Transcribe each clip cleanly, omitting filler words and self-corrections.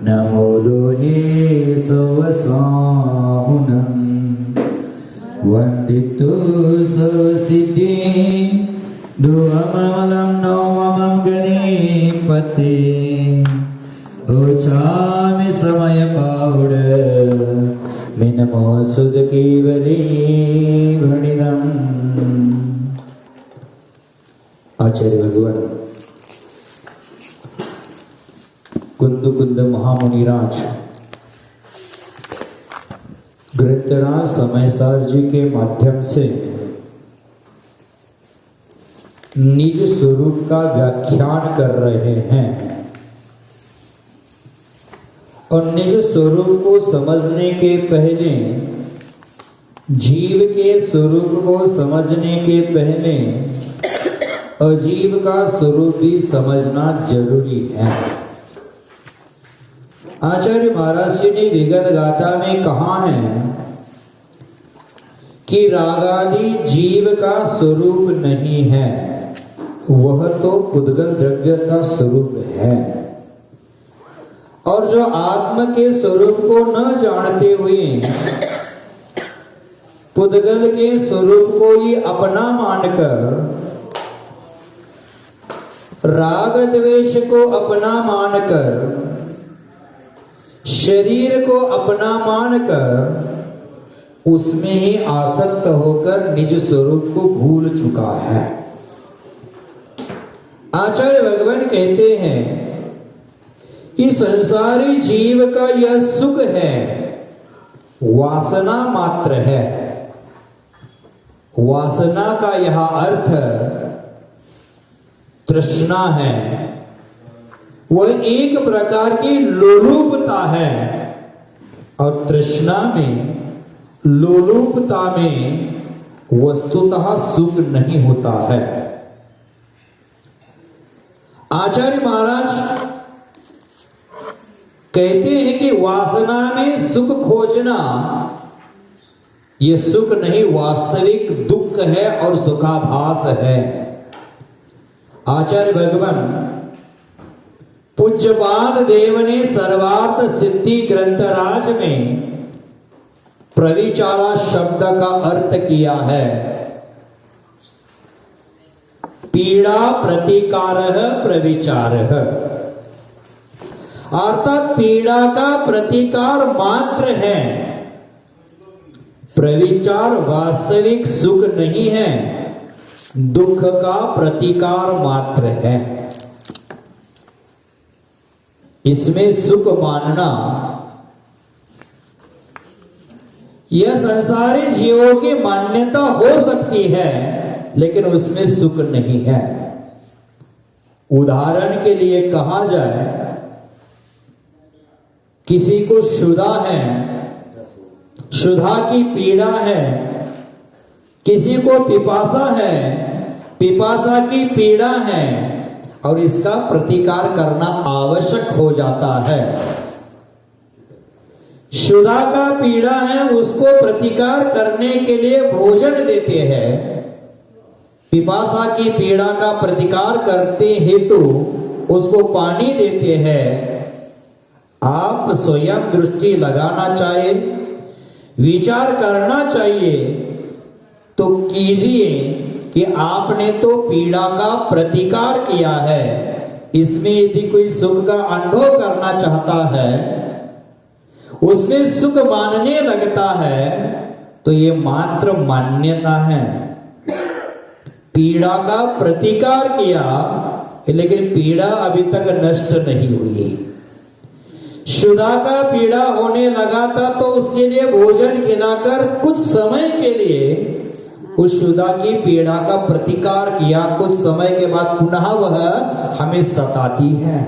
नमो लोहे सवसाहुनं वन्दितु सर्वसिद्धि दुःखमलं नवमं गणपते उचामि समयपाहुड मिनमो सुध केवली भणिदम्। आचार्य भगवान कुंद महामुनिराज ग्रंथराज समयसार जी के माध्यम से निज स्वरूप का व्याख्यान कर रहे हैं और निज स्वरूप को समझने के पहले, जीव के स्वरूप को समझने के पहले अजीव का स्वरूप भी समझना जरूरी है। आचार्य महाराज जी ने विगत गाथा में कहा है कि रागादि जीव का स्वरूप नहीं है, वह तो पुद्गल द्रव्य का स्वरूप है। और जो आत्म के स्वरूप को न जानते हुए पुद्गल के स्वरूप को ही अपना मानकर, राग द्वेष को अपना मानकर, शरीर को अपना मानकर उसमें ही आसक्त होकर निज स्वरूप को भूल चुका है। आचार्य भगवान कहते हैं कि संसारी जीव का यह सुख है, वासना मात्र है। वासना का यह अर्थ तृष्णा है, वह एक प्रकार की लोलुपता है। और तृष्णा में, लोलुपता में वस्तुतः सुख नहीं होता है। आचार्य महाराज कहते हैं कि वासना में सुख खोजना यह सुख नहीं, वास्तविक दुख है और सुखाभास है। आचार्य भगवान पूज्यपाद देव ने सर्वार्थ सिद्धि ग्रंथराज में प्रविचारा शब्द का अर्थ किया है। पीड़ा प्रतिकारः प्रविचारः, अर्थात पीड़ा का प्रतिकार मात्र है, प्रविचार वास्तविक सुख नहीं है, दुख का प्रतिकार मात्र है। इसमें सुख मानना यह संसारी जीवों की मान्यता हो सकती है, लेकिन उसमें सुख नहीं है। उदाहरण के लिए कहा जाए, किसी को क्षुधा है, क्षुधा की पीड़ा है, किसी को पिपासा है, पिपासा की पीड़ा है, और इसका प्रतिकार करना आवश्यक हो जाता है। क्षुधा का पीड़ा है, उसको प्रतिकार करने के लिए भोजन देते हैं। पिपासा की पीड़ा का प्रतिकार करते हेतु उसको पानी देते हैं। आप स्वयं दृष्टि लगाना चाहिए, विचार करना चाहिए, तो कीजिए कि आपने तो पीड़ा का प्रतिकार किया है। इसमें यदि कोई सुख का अनुभव करना चाहता है, उसमें सुख मानने लगता है, तो ये मात्र मान्यता है। पीड़ा का प्रतिकार किया, लेकिन पीड़ा अभी तक नष्ट नहीं हुई। क्षुधा का पीड़ा होने लगा था, तो उसके लिए भोजन खिलाकर कुछ समय के लिए उस क्षुधा की पीड़ा का प्रतिकार किया। कुछ समय के बाद पुनः वह हमें सताती है।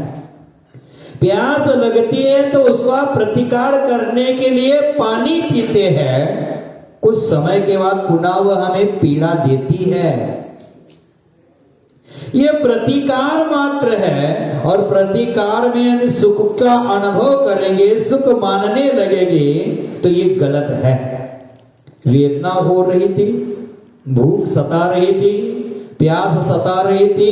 प्यास लगती है तो उसका प्रतिकार करने के लिए पानी पीते हैं। कुछ समय के बाद पुनः वह हमें पीड़ा देती है। यह प्रतिकार मात्र है, और प्रतिकार में हम सुख का अनुभव करेंगे, सुख मानने लगेंगे, तो ये गलत है। वेदना हो रही थी, भूख सता रही थी, प्यास सता रही थी,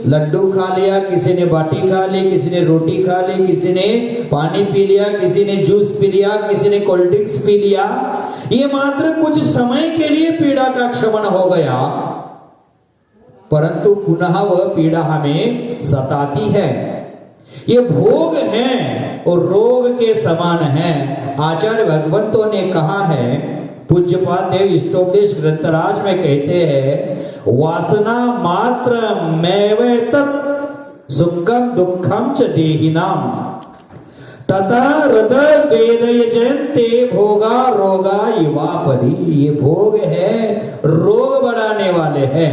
लड्डू खा लिया, किसी ने बाटी खा ली, किसी ने रोटी खा ली, किसी ने पानी पी लिया, किसी ने जूस पी लिया, किसी ने कोल्ड ड्रिंक्स पी लिया। ये मात्र कुछ समय के लिए पीड़ा का क्षमण हो गया, परंतु पुनः वह पीड़ा हमें सताती है। ये भोग हैं और रोग के समान हैं। आचार्य भगवंतों ने कहा है, पूज्यपाद देव इष्टोपदेश ग्रंथराज में कहते हैं, वासना मात्र मैवे तत् सुखम दुखम च देहिनाम तथा हृदय वेदयजन्ते भोगा रोगा युवापरि। ये भोग है, रोग बढ़ाने वाले हैं,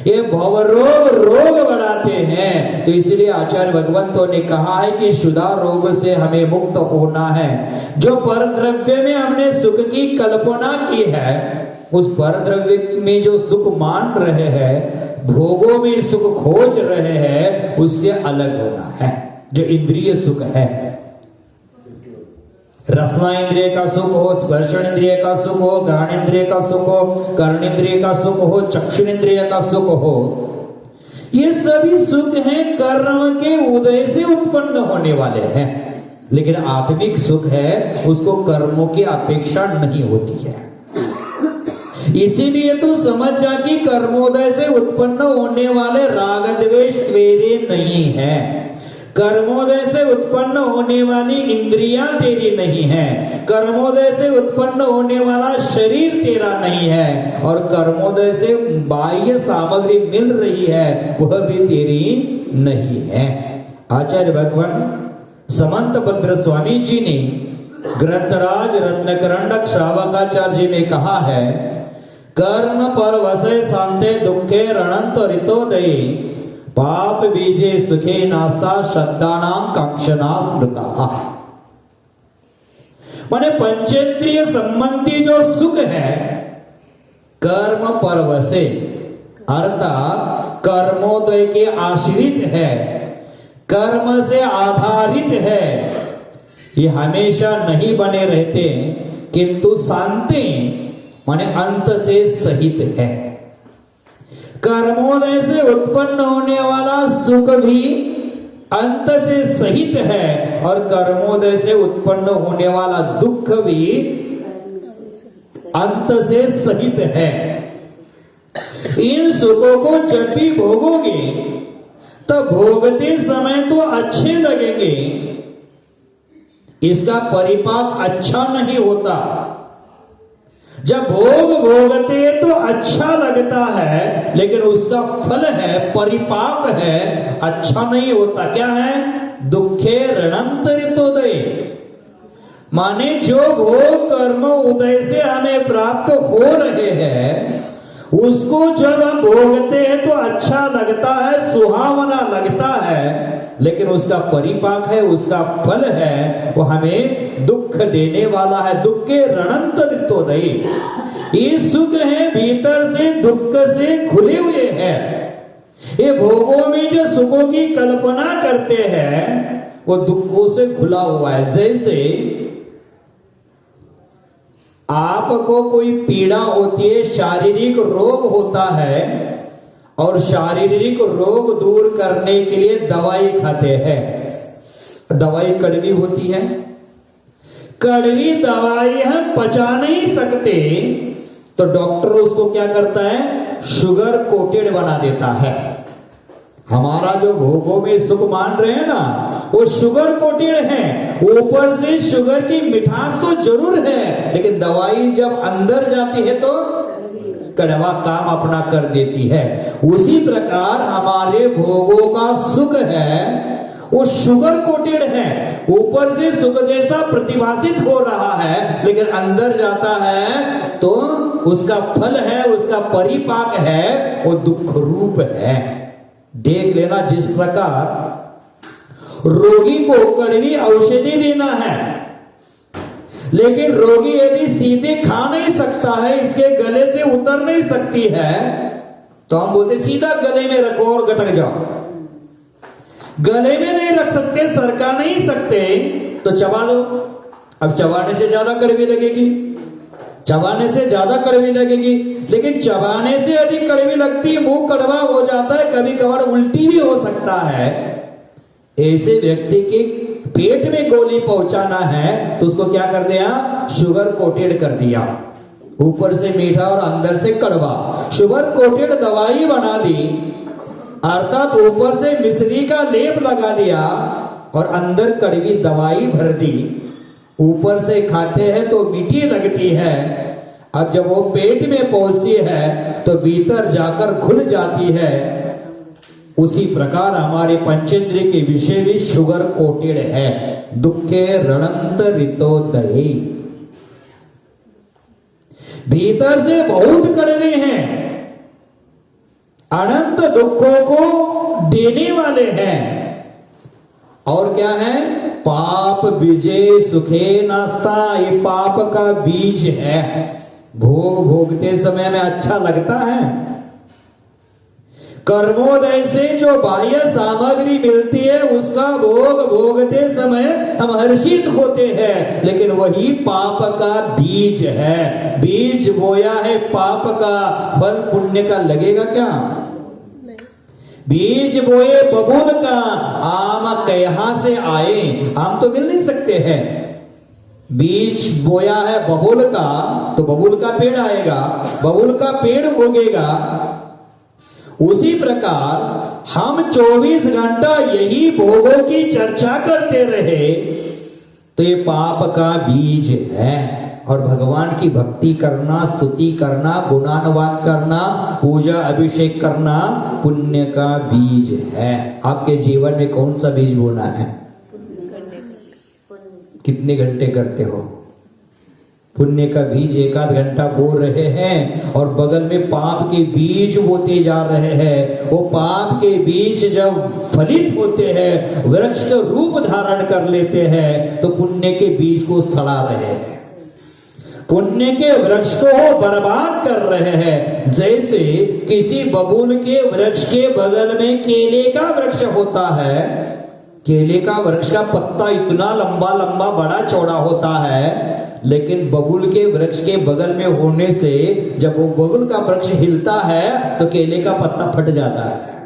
ये भवरोग रोग बढ़ाते हैं। तो इसलिए आचार्य भगवंतों ने कहा है कि शुदा रोग से हमें मुक्त होना है। जो पर द्रव्य में हमने सुख की कल्पना की है, उस पर द्रव्य में जो सुख मान रहे हैं, भोगों में सुख खोज रहे हैं, उससे अलग होना है। जो इंद्रिय सुख है, रसना इंद्रिय का सुख हो, स्पर्शन इंद्रिय का सुख हो, घ्राण इंद्रिय का सुख हो, कर्ण इंद्रिय का सुख हो, चक्षु इंद्रिय का सुख हो, ये सभी सुख हैं कर्म के उदय से उत्पन्न होने वाले हैं। लेकिन आत्मिक सुख है, उसको कर्मों की अपेक्षा नहीं होती है। इसीलिए तो समझ जा कि कर्मोदय से उत्पन्न होने वाले राग द्वेष तेरे नहीं है, कर्मोदय से उत्पन्न होने वाली इंद्रियां तेरी नहीं है, कर्मोदय से उत्पन्न होने वाला शरीर तेरा नहीं है, और कर्मोदय से बाह्य सामग्री मिल रही है, वह भी तेरी नहीं है। आचार्य भगवान समंत भद्र स्वामी जी ने ग्रंथराज रत्नकरंडक श्रावकाचार्य जी में कहा है, कर्म पर वसे शांते दुखे रणंत ऋतोदये पाप बीजे सुखे नास्ता श्रद्धानां कांक्षना स्मृता। माने पंचेंद्रिय संबंधी जो सुख है कर्म पर वसे, अर्थात कर्मोदय के आश्रित है, कर्म से आधारित है, ये हमेशा नहीं बने रहते, किंतु शांति माने अंत से सहित है। कर्मोदय से उत्पन्न होने वाला सुख भी अंत से सहित है, और कर्मोदय से उत्पन्न होने वाला दुख भी अंत से सहित है। इन सुखों को जब भी भोगोगे तो भोगते समय तो अच्छे लगेंगे, इसका परिपाक अच्छा नहीं होता। जब भोग भोगते तो अच्छा लगता है, लेकिन उसका फल है, परिपाक है, अच्छा नहीं होता। क्या है? दुखे ऋणंतरितोदय, माने जो भोग कर्म उदय से हमें प्राप्त हो रहे हैं, उसको जब हम भोगते हैं तो अच्छा लगता है, सुहावना लगता है, लेकिन उसका परिपाक है, उसका फल है, वो हमें दुख देने वाला है। दुखे ऋणंतरितोदय, ये सुख है भीतर से दुख से खुले हुए हैं। ये भोगों में जो सुखों की कल्पना करते हैं वो दुखों से खुला हुआ है। जैसे आपको कोई पीड़ा होती है, शारीरिक रोग होता है, और शारीरिक रोग दूर करने के लिए दवाई खाते हैं। दवाई कड़वी होती है, कड़वी दवाई हम पचा नहीं सकते, तो डॉक्टर उसको क्या करता है? शुगर कोटेड बना देता है। हमारा जो भोगों में सुख मान रहे हैं ना, वो शुगर कोटेड है। ऊपर से शुगर की मिठास तो जरूर है, लेकिन दवाई जब अंदर जाती है तो कड़वा काम अपना कर देती है। उसी प्रकार हमारे भोगों का सुख है, वो शुगर कोटेड है, ऊपर से सुख जैसा प्रतिभासित हो रहा है, लेकिन अंदर जाता है तो उसका फल है, उसका परिपाक है, वो दुख रूप है। देख लेना, जिस प्रकार रोगी को कड़वी औषधि देना है, लेकिन रोगी यदि सीधे खा नहीं सकता है, इसके गले से उतर नहीं सकती है, तो हम बोलते सीधा गले में रखो और गटक जाओ। गले में नहीं रख सकते, सरका नहीं सकते, तो चबा लो। अब चबाने से ज्यादा कड़वी लगेगी, चबाने से ज्यादा कड़वी लगेगी, लेकिन चबाने से अधिक कड़वी लगती है, मुंह कड़वा हो जाता है, कभी कभार उल्टी भी हो सकता है। ऐसे व्यक्ति के पेट में गोली पहुंचाना है तो उसको क्या कर दिया, शुगर कोटेड कर दिया, ऊपर से मीठा और अंदर से कड़वा, शुगर कोटेड दवाई बना दी, अर्थात ऊपर से मिश्री का लेप लगा दिया और अंदर कड़वी दवाई भर दी। ऊपर से खाते हैं तो मीठी लगती है, अब जब वो पेट में पहुंचती है तो भीतर जाकर घुल जाती है। उसी प्रकार हमारे पंचेंद्रिय के विषय भी शुगर कोटेड है। दुखे रणंत ऋतोदयी, भीतर से बहुत कड़वे हैं, अनंत दुखों को देने वाले हैं। और क्या है, पाप बीजे सुखे नास्ता, ये पाप का बीज है। भोग भोगते समय में अच्छा लगता है, कर्मोदय से जो बाह्य सामग्री मिलती है उसका भोग भोगते समय हम हर्षित होते हैं, लेकिन वही पाप का बीज है। बीज बोया है पाप का, फल पुण्य का लगेगा क्या? बीज बोए बबूल का, आम कहाँ से आए? आम तो मिल नहीं सकते हैं। बीज बोया है बबूल का तो बबूल का पेड़ आएगा, बबूल का पेड़ उगेगा। उसी प्रकार हम 24 घंटा यही भोगों की चर्चा करते रहे तो ये पाप का बीज है। और भगवान की भक्ति करना, स्तुति करना, गुणानुवाद करना, पूजा अभिषेक करना पुण्य का बीज है। आपके जीवन में कौन सा बीज बोना है? कितने घंटे करते हो? पुण्य का बीज एक आध घंटा बो रहे हैं और बगल में पाप के बीज बोते जा रहे हैं। वो पाप के बीज जब फलित होते हैं, वृक्ष का रूप धारण कर लेते हैं, तो पुण्य के बीज को सड़ा रहे हैं, पुण्य के वृक्ष को बर्बाद कर रहे हैं। जैसे किसी बबूल के वृक्ष के बगल में केले का वृक्ष होता है, केले का वृक्ष का पत्ता इतना लंबा लंबा बड़ा चौड़ा होता है, लेकिन बबूल के वृक्ष के बगल में होने से जब वो बबूल का वृक्ष हिलता है तो केले का पत्ता फट जाता है।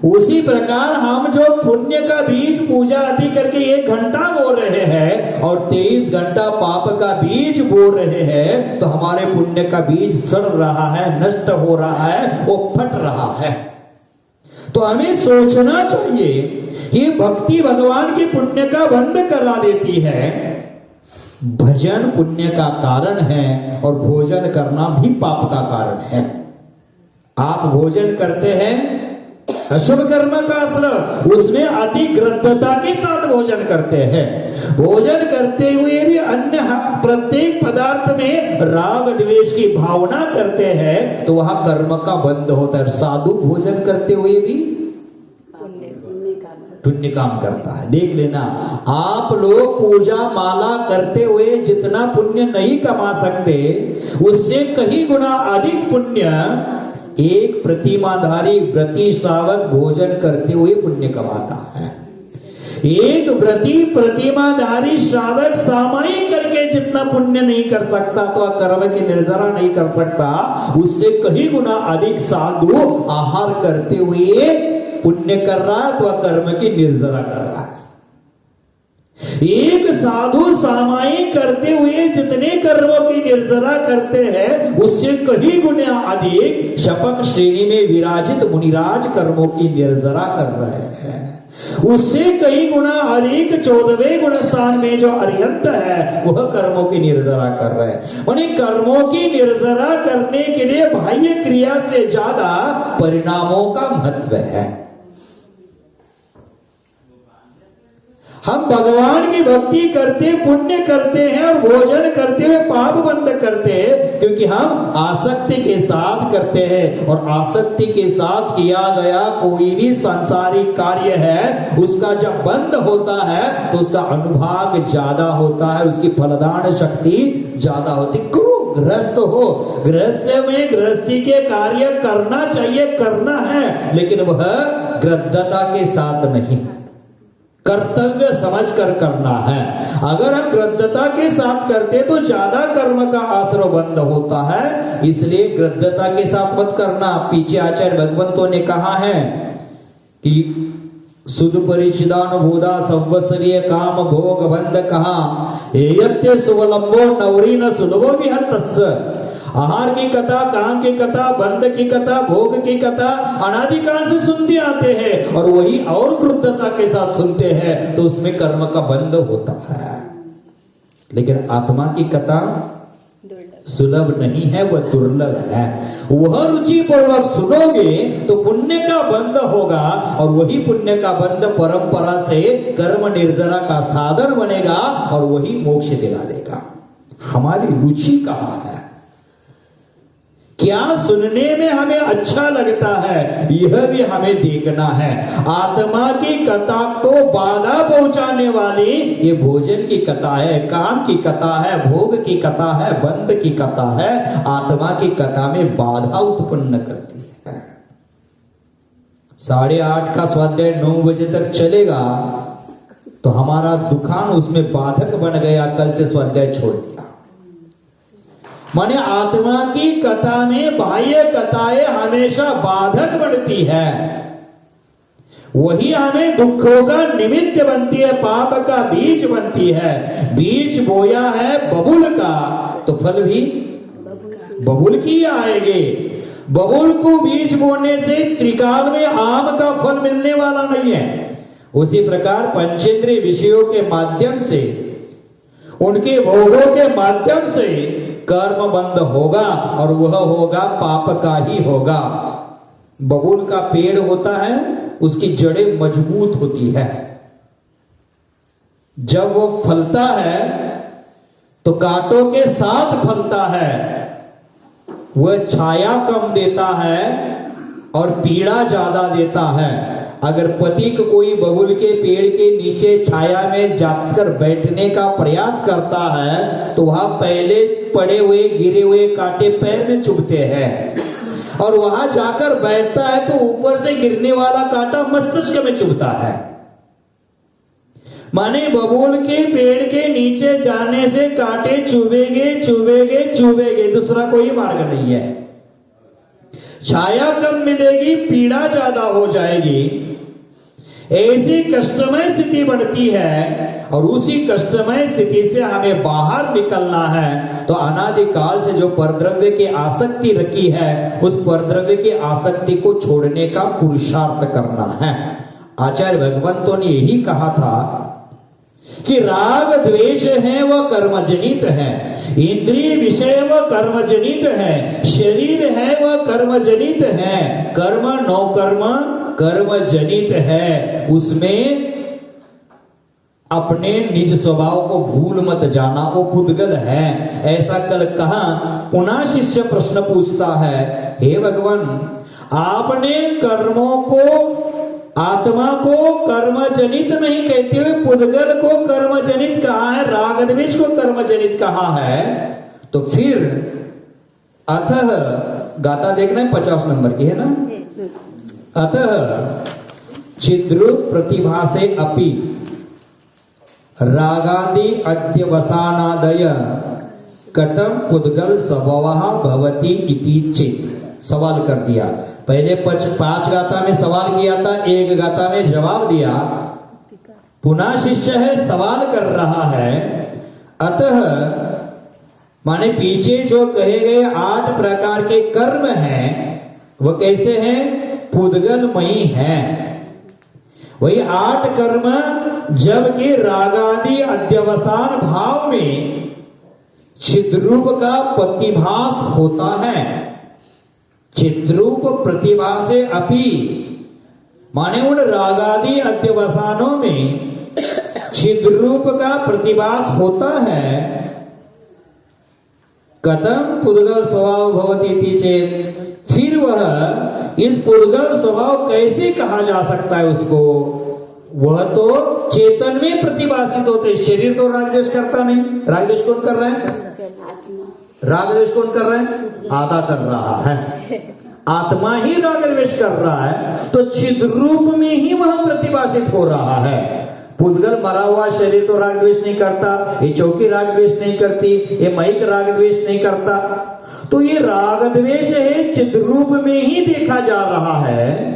उसी प्रकार हम जो पुण्य का बीज पूजा आदि करके 1 घंटा बो रहे हैं और 23 घंटा पाप का बीज बो रहे हैं, तो हमारे पुण्य का बीज सड़ रहा है, नष्ट हो रहा है, वो फट रहा है। तो हमें सोचना चाहिए कि भक्ति भगवान के पुण्य का बंद करा देती है। भजन पुण्य का कारण है और भोजन करना भी पाप का कारण है। आप भोजन करते हैं अशुभ कर्म का असर, उसमें अति ग्रंथता के साथ भोजन करते हैं। भोजन करते हुए भी अन्य प्रत्येक पदार्थ में राग द्वेष की भावना करते हैं तो वहां कर्म का बंध होता है। साधु भोजन करते हुए भी पुण्य काम करता है। देख लेना, आप लोग पूजा माला करते हुए जितना पुण्य नहीं कमा सकते, उससे कहीं गुना अधिक पुण्य एक प्रतिमाधारी व्रती श्रावक भोजन करते हुए पुण्य कमाता है। एक व्रती प्रतिमाधारी श्रावक सामायिक करके जितना पुण्य नहीं कर सकता तो कर्म की निर्जरा नहीं कर सकता, उससे कहीं गुना अधिक साधु आहार करते हुए पुण्य कर रहा है तो कर्म की निर्जरा कर रहा है। एक साधु सामायिक करते हुए जितने कर्मों की निर्जरा करते हैं, उससे कहीं गुना अधिक शपथ श्रेणी में विराजित मुनिराज कर्मों की निर्जरा कर रहे हैं। उससे कई गुना अधिक 14वें गुण स्थान में जो अरिहंत है वह कर्मों की निर्जरा कर रहे हैं। माने कर्मों की निर्जरा करने के लिए बाह्य क्रिया से ज्यादा परिणामों का महत्व है। हम भगवान की भक्ति करते, पुण्य करते हैं और भोजन करते हुए पाप बंद करते हैं, क्योंकि हम आसक्ति के साथ करते हैं। और आसक्ति के साथ किया गया कोई भी सांसारिक कार्य है, उसका जब बंद होता है तो उसका अनुभाग ज्यादा होता है, उसकी फलदान शक्ति ज्यादा होती। गृहस्थ हो, गृहस्थ में गृहस्थी के कार्य करना चाहिए, करना है, लेकिन वह गृद्धता के साथ नहीं। कर्तव्य समझकर करना है। अगर हम गृद्धता के साथ करते तो ज्यादा कर्म का आश्रय बंद होता है, इसलिए गृद्धता के साथ मत करना। पीछे आचार्य भगवंतों ने कहा है कि सुध परिचिदान भूदा संवत्सरीय काम भोग बंद कहा एयत्य सुवलंबो नवरी न सुलभो विहतस्य। आहार की कथा, काम की कथा, बंद की कथा, भोग की कथा अनादिकाल से सुनते आते हैं और वही और क्रुद्धता के साथ सुनते हैं तो उसमें कर्म का बंध होता है। लेकिन आत्मा की कथा सुलभ नहीं है, वह दुर्लभ है। वह रुचि पूर्वक सुनोगे तो पुण्य का बंध होगा और वही पुण्य का बंध परंपरा से कर्म निर्जरा का साधन बनेगा और वही मोक्ष दिला देगा। हमारी रुचि कहाँ है, क्या सुनने में हमें अच्छा लगता है, यह भी हमें देखना है। आत्मा की कथा को बाधा पहुंचाने वाली ये भोजन की कथा है, काम की कथा है, भोग की कथा है, बंद की कथा है। आत्मा की कथा में बाधा उत्पन्न करती है। 8:30 का स्वाध्याय 9 बजे तक चलेगा तो हमारा दुकान उसमें बाधक बन गया, कल से स्वाध्याय छोड़ दिया। माने आत्मा की कथा में बाह्य कथाएं हमेशा बाधक बनती है, वही हमें दुखों का निमित्त बनती है, पाप का बीज बनती है। बीज बोया है बबुल का तो फल भी बबुल की आएंगे। बबुल को बीज बोने से त्रिकाल में आम का फल मिलने वाला नहीं है। उसी प्रकार पंचेंद्रिय विषयों के माध्यम से, उनके भोगों के माध्यम से कर्म बंद होगा और वह होगा पाप का ही होगा। बबूल का पेड़ होता है, उसकी जड़ें मजबूत होती है। जब वो फलता है तो कांटों के साथ फलता है। वह छाया कम देता है और पीड़ा ज्यादा देता है। अगर पथिक कोई बबूल के पेड़ के नीचे छाया में जाकर बैठने का प्रयास करता है तो वहां पहले पड़े हुए गिरे हुए कांटे पैर में चुभते हैं और वहां जाकर बैठता है तो ऊपर से गिरने वाला कांटा मस्तिष्क में चुभता है। माने बबूल के पेड़ के नीचे जाने से कांटे चुभेंगे चुभेंगे चुभेंगे, दूसरा कोई मार्ग नहीं है। छाया कम मिलेगी, पीड़ा ज्यादा हो जाएगी। ऐसी कष्टमय स्थिति बढ़ती है और उसी कष्टमय स्थिति से हमें बाहर निकलना है तो अनादिकाल से जो परद्रव्य की आसक्ति रखी है उस परद्रव्य की आसक्ति को छोड़ने का पुरुषार्थ करना है। आचार्य भगवंतों ने यही कहा था कि राग द्वेष है वह कर्मजनित है, इंद्रिय विषय वह कर्मजनित है, शरीर है वह कर्मजनित है, कर्म नौ कर्म कर्मजनित है। उसमें अपने निज स्वभाव को भूल मत जाना, वो पुद्गल है। ऐसा कल कहा। पुनः शिष्य प्रश्न पूछता है, हे भगवान आपने कर्मों को, आत्मा को कर्मजनित नहीं कहते हुए पुद्गल को कर्मजनित कहा है, राग द्वेष को कर्मजनित कहा है, तो फिर अतः गाथा देखना है 50 नंबर की है ना। अतः छिद्र प्रतिभा से अपि रागादि अध्यवसानादय कथम पुद्गल स्वभावः भवति इति चेत्। सवाल कर दिया। पहले 5 गाथा में सवाल किया था, 1 गाथा में जवाब दिया। पुनः शिष्य है सवाल कर रहा है। अतः माने पीछे जो कहे गए 8 प्रकार के कर्म हैं वह कैसे हैं, पुद्गलमयी है। वही 8 कर्म जबकि रागादि अध्यवसान भाव में चिद्रूप का प्रतिभास होता है। चिद्रूप प्रतिभा से अपि माने उन रागादि अध्यवसानों में चिद्रूप का प्रतिभास होता है। कथम पुद्गल स्वभाव भवति इति चेत्, फिर वह इस पुद्गल स्वभाव कैसे कहा जा सकता है उसको। वह तो चेतन में प्रतिभासित होते, शरीर तो राग द्वेष करता नहीं। राग द्वेष कौन कर रहा है, राग द्वेष कौन कर रहा है, आधा कर रहा है। आत्मा ही राग द्वेष कर रहा है तो चिद्रूप में ही वह प्रतिभासित हो रहा है। पुद्गल मरा हुआ शरीर तो राग द्वेष नहीं करता, ये चौकी राग द्वेष नहीं करती, ये माइक राग द्वेष नहीं करता। तो ये राग द्वेष है चिद्रूप में ही देखा जा रहा है,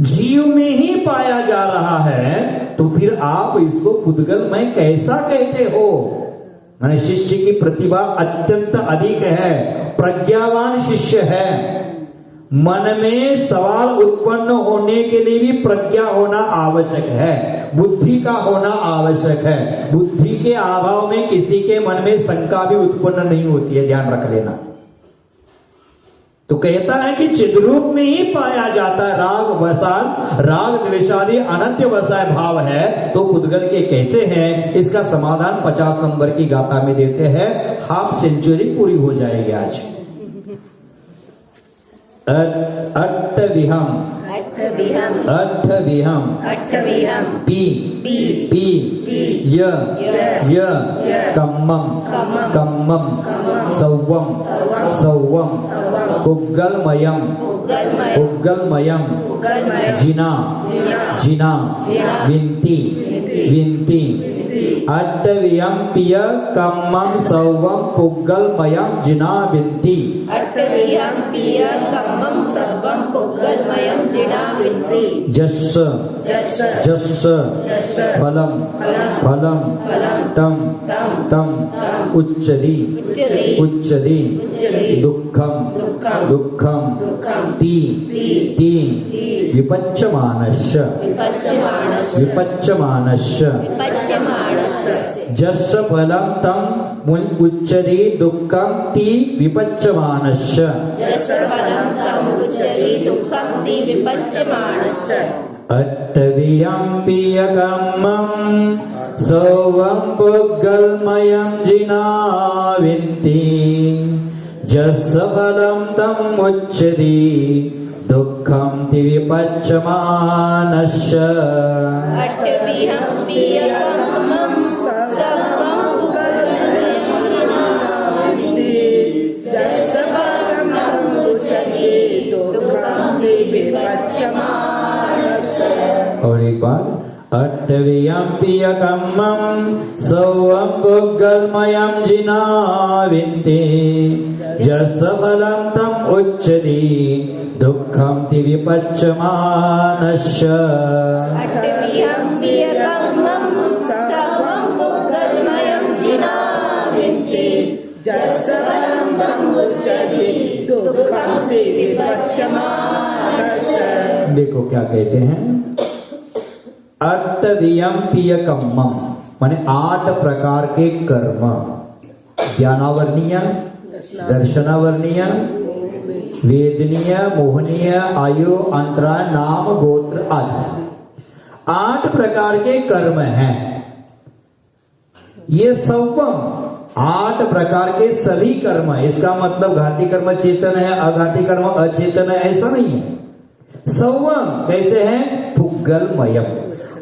जीव में ही पाया जा रहा है, तो फिर आप इसको पुद्गलमय कैसा कहते हो? माने शिष्य की प्रतिभा अत्यंत अधिक है, प्रज्ञावान शिष्य है, मन में सवाल उत्पन्न होने के लिए भी प्रज्ञा होना आवश्यक है, बुद्धि का होना आवश्यक है। बुद्धि के अभाव में किसी के मन में शंका भी उत्पन्न नहीं होती है, ध्यान रख लेना। तो कहता है कि चिद्रूप में ही पाया जाता है राग वसाल, राग द्वेषादि अनंत वसाय भाव है, तो पुद्गल के कैसे हैं? इसका समाधान 50 नंबर की गाथा में देते हैं। हाफ सेंचुरी पूरी हो जाएगी आज। अट्ठविहम पी य कम्मम सौवम पुग्गलमयम जिना विंति अट्ठवियम पिय कम्मम सौवम पुग्गलमयम जिना विंति जस्स फलम तम उच्चदी दुःखम ती विपच्यमानस्य जस्स फलम तम उच्चदी दुःखम ती विपच्यमानस्य अट्ठवियं पियकम्मं सौवं पुग्गलमयं जिनाविन्ति जस्स फलं तम् उच्चति दुःखं ति विपच्यमानस्य और एक बार अट्ठवियं पियकम्मं सौवं पुग्गलमयं जिनाविन्ति जस्स फलं तम् उच्चति दुःखं ति विपच्यमानस्य देखो क्या कहते हैं, अट्ठवियं पियकम्मम माने 8 प्रकार के कर्म, ज्ञानावर्णीय, दर्शनावर्णीय, वेदनीय, मोहनीय, आयु, अंतराय, नाम, गोत्र आदि 8 प्रकार के कर्म हैं। ये सौवम 8 प्रकार के सभी कर्म, इसका मतलब घाती कर्म चेतन है, अघाती कर्म अचेतन है, ऐसा नहीं है। सौवम कैसे है? पुग्गलमयम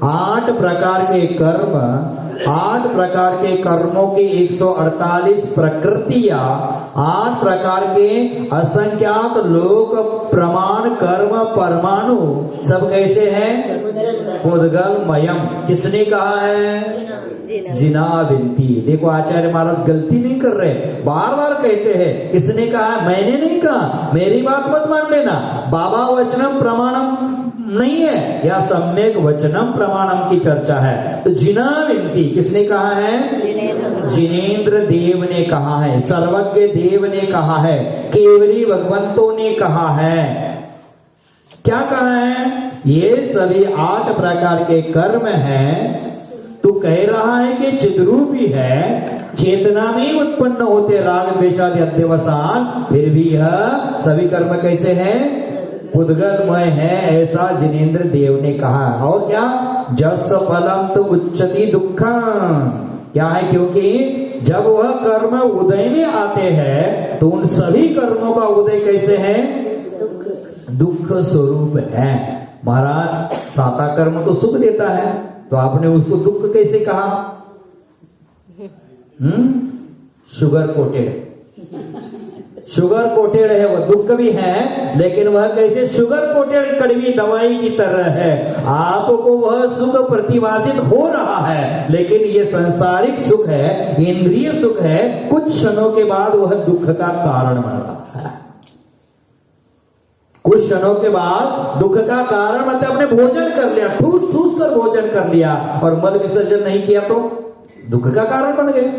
8 प्रकार के कर्म, 8 प्रकार के कर्मों की 148 प्रकृतियां, 8 प्रकार के असंख्यात लोक प्रमाण कर्म परमाणु सब कैसे हैं? पुद्गलमयम। किसने कहा है? जिनाविन्ति। देखो आचार्य महाराज गलती नहीं कर रहे, बार बार कहते हैं। किसने कहा? मैंने नहीं कहा, मेरी बात मत मान लेना। बाबा वचनम प्रमाणम नहीं है, या सम्यक वचनम प्रमाणम की चर्चा है। तो जिनाविन्ति किसने कहा है? जिनेन्द्र देव ने कहा है, सर्वज्ञ देव ने कहा है, केवली भगवंतों ने कहा है। क्या कहा है? ये सभी 8 प्रकार के कर्म हैं। तो कह रहा है कि चिद्रूपी है, चेतना में ही उत्पन्न होते राग द्वेषादि अध्यवसान, फिर भी यह सभी कर्म कैसे हैं? पुद्गलमय है, ऐसा जिनेन्द्र देव ने कहा। और क्या? जस्स फलम तो उच्चति दुःखम। क्या है? क्योंकि जब वह कर्म उदय में आते हैं तो उन सभी कर्मों का उदय कैसे है? दुख स्वरूप है। महाराज साता कर्म तो सुख देता है, तो आपने उसको दुख कैसे कहा? शुगर कोटेड शुगर कोटेड है, वो दुख भी है, लेकिन वह कैसे शुगर कोटेड कड़वी दवाई की तरह है। आपको वह सुख प्रतिभाषित हो रहा है, लेकिन ये सांसारिक सुख है, इंद्रिय सुख है, कुछ क्षणों के बाद वह दुख का कारण बनता है। कुछ क्षणों के बाद दुख का कारण मतलब आपने भोजन कर लिया, ठूस ठूस कर भोजन कर लिया और मल विसर्जन नहीं किया तो दुख का कारण बन गए।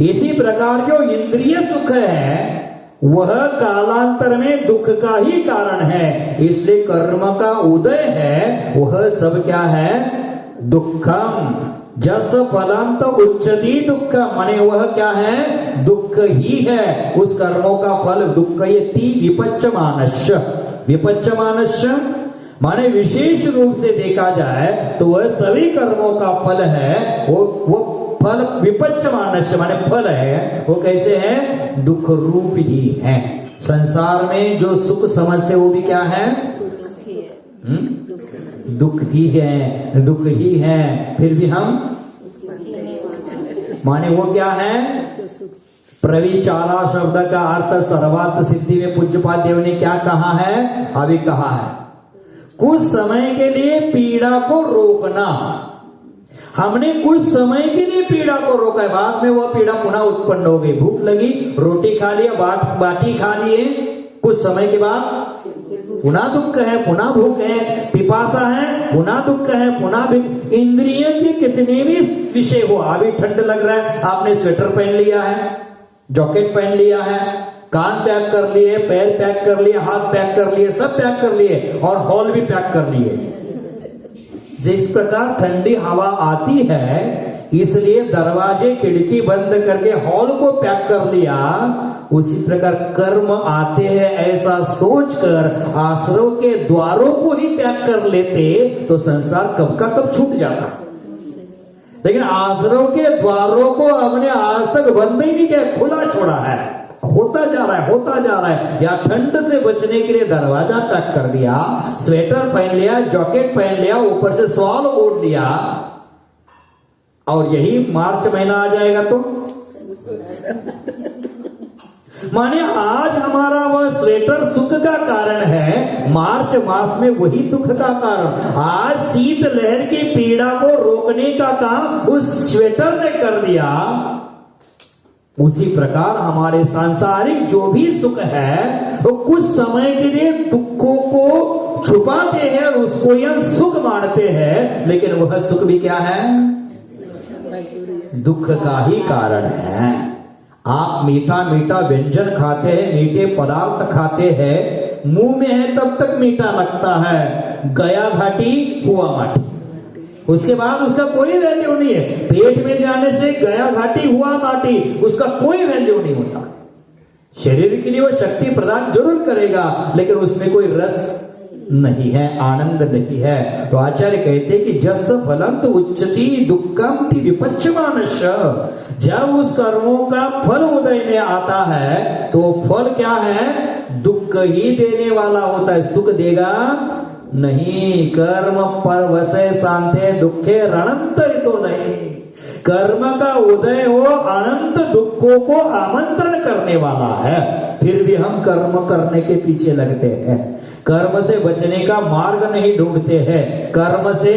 इसी प्रकार जो इंद्रिय सुख है वह कालांतर में दुख का ही कारण है। इसलिए कर्म का उदय है वह सब क्या है? दुखम। जस फलंत उच्चति दुख, माने वह क्या है? दुख ही है। उस कर्मों का फल दुख यति विपच्यमानस्य। विपच्यमानस्य माने विशेष रूप से देखा जाए तो वह सभी कर्मों का फल है। वो फल विपच्यमानस्य माने फल है, वो कैसे है? दुख रूप ही है। संसार में जो सुख समझते वो भी क्या है? दुख ही है, दुख ही है। फिर भी हम माने वो क्या है? प्रविचारा शब्द का अर्थ सर्वार्थ सिद्धि में पूज्यपाद देव ने क्या कहा है? अभी कहा है कुछ समय के लिए पीड़ा को रोकना। हमने कुछ समय के लिए पीड़ा को रोका है, बाद में वह पीड़ा पुनः उत्पन्न हो गई। भूख लगी, रोटी खा लिया, बाटी खा लिए, कुछ समय के बाद पुनः दुख है, पुनः भूख है, पिपासा है, पुनः दुख है, पुनः इंद्रिय के कितने भी विषय हो। अभी ठंड लग रहा है, आपने स्वेटर पहन लिया है, जैकेट पहन लिया है, कान पैक कर लिए, पैर पैक कर लिए, हाथ पैक कर लिए, सब पैक कर लिए और हॉल भी पैक कर लिए। जिस प्रकार ठंडी हवा आती है इसलिए दरवाजे खिड़की बंद करके हॉल को पैक कर लिया, उसी प्रकार कर्म आते हैं ऐसा सोचकर आश्रव के द्वारों को ही पैक कर लेते तो संसार कब का कब छूट जाता। लेकिन आश्रव के द्वारों को हमने आज तक बंद ही नहीं किया, खुला छोड़ा है, होता जा रहा है, होता जा रहा है। या ठंड से बचने के लिए दरवाजा पैक कर दिया, स्वेटर पहन लिया, जैकेट पहन लिया, ऊपर से शॉल ओढ़ लिया, और यही मार्च महीना आ जाएगा तो माने आज हमारा वह स्वेटर सुख का कारण है, मार्च मास में वही दुख का कारण। आज शीत लहर की पीड़ा को रोकने का काम उस स्वेटर ने कर दिया। उसी प्रकार हमारे सांसारिक जो भी सुख है वो कुछ समय के लिए दुखों को छुपाते हैं और उसको यह सुख मानते हैं, लेकिन वह सुख भी क्या है? दुख का ही कारण है। आप मीठा मीठा व्यंजन खाते हैं, मीठे पदार्थ खाते हैं, मुंह में है तब तक मीठा लगता है, गया घाटी हुआ माटी, उसके बाद उसका कोई वैल्यू नहीं है। पेट में जाने से गया घाटी हुआ माटी, उसका कोई वैल्यू नहीं होता। शरीर के लिए वो शक्ति प्रदान जरूर करेगा, लेकिन उसमें कोई रस नहीं है, आनंद नहीं है। तो आचार्य कहते कि जस फलम तो उच्चति दुखम थी विपच्यमानश। जब उस कर्मों का फल उदय में आता है तो फल क्या है? दुख ही देने वाला होता है, सुख देगा नहीं। कर्म पर वसे शांते दुखे रणंतरितो नहीं। कर्म का उदय हो अनंत दुखों को आमंत्रण करने वाला है, फिर भी हम कर्म करने के पीछे लगते हैं। कर्म से बचने का मार्ग नहीं ढूंढते हैं। कर्म से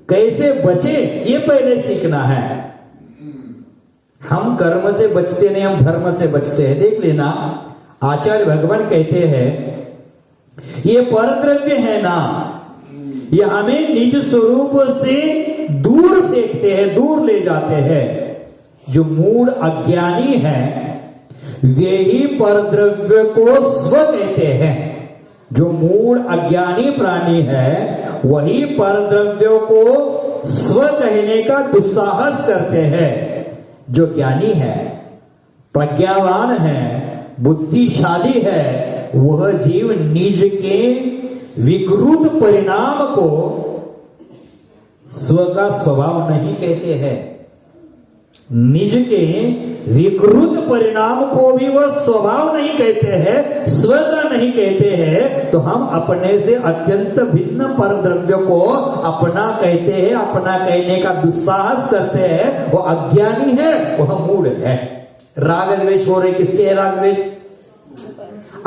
कैसे बचे ये पहले सीखना है। हम कर्म से बचते नहीं, हम धर्म से बचते हैं। देख लेना, आचार्य भगवान कहते हैं ये परद्रव्य है ना, ये हमें निज स्वरूप से दूर फेंकते हैं, दूर ले जाते हैं। जो मूढ़ अज्ञानी है वे ही परद्रव्य को स्व कहते हैं। जो मूढ़ अज्ञानी प्राणी है वही परद्रव्यों को स्व कहने का दुस्साहस करते हैं। जो ज्ञानी है, प्रज्ञावान है, बुद्धिशाली है, वह जीव निज के विकृत परिणाम को स्व का स्वभाव नहीं कहते हैं। निज के विकृत परिणाम को भी वह स्वभाव नहीं कहते हैं, स्व का नहीं कहते हैं। तो हम अपने से अत्यंत भिन्न परद्रव्य को अपना कहते हैं, अपना कहने का दुस्साहस करते हैं। वो अज्ञानी है, वह मूढ़ है। राग द्वेष हो रहे, किसके है राग द्वेष?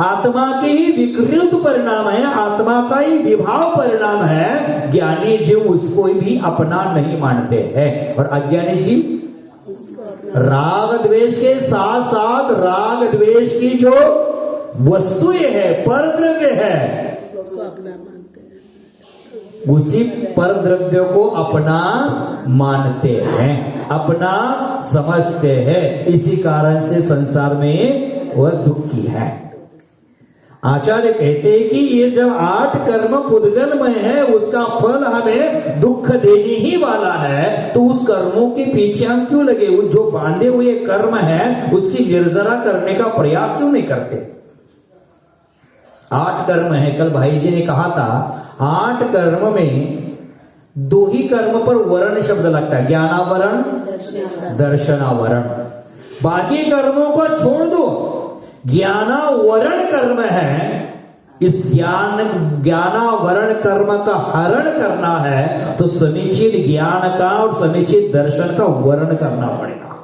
आत्मा के ही विकृत परिणाम है, आत्मा का ही विभाव परिणाम है। ज्ञानी जीव उसको भी अपना नहीं मानते हैं, और अज्ञानी जीव राग द्वेष के साथ साथ राग द्वेष की जो वस्तुएं है, परद्रव्य है, उसको अपना मानते हैं, उसी परद्रव्य को अपना मानते हैं, अपना समझते हैं। इसी कारण से संसार में वह दुखी है। आचार्य कहते हैं कि ये जब 8 कर्म पुद्गलमय है, उसका फल हमें दुख देने ही वाला है, तो उस कर्मों के पीछे हम क्यों लगे? वो जो बांधे हुए कर्म है उसकी निर्जरा करने का प्रयास क्यों नहीं करते? 8 कर्म है, कल भाई जी ने कहा था 8 कर्म में 2 ही कर्म पर वर्ण शब्द लगता है, ज्ञानावरण, दर्शनावरण। बाकी कर्मों को छोड़ दो, ज्ञानावरण कर्म है, इस ज्ञानावरण कर्म का हरण करना है तो समीचीन ज्ञान का और समीचीन दर्शन का वर्ण करना पड़ेगा,